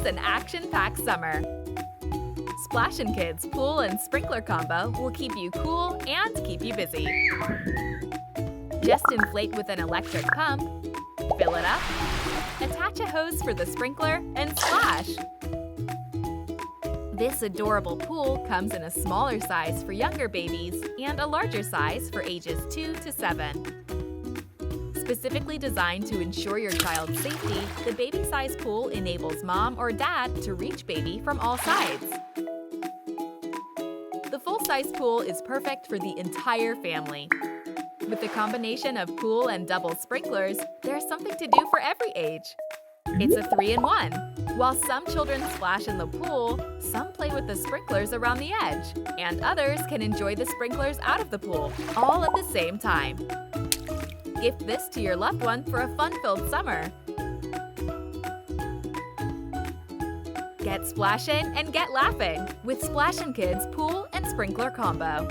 It's an action-packed summer. Splashin' Kids pool and sprinkler combo will keep you cool and keep you busy. Just inflate with an electric pump, fill it up, attach a hose for the sprinkler, and splash! This adorable pool comes in a smaller size for younger babies and a larger size for ages 2 to 7. Specifically designed to ensure your child's safety, the baby-size pool enables mom or dad to reach baby from all sides. The full-size pool is perfect for the entire family. With the combination of pool and double sprinklers, there's something to do for every age. It's a 3-in-1. While some children splash in the pool, some play with the sprinklers around the edge, and others can enjoy the sprinklers out of the pool, all at the same time. Gift this to your loved one for a fun-filled summer. Get splashin' and get laughing with Splashin' Kids Pool and Sprinkler Combo.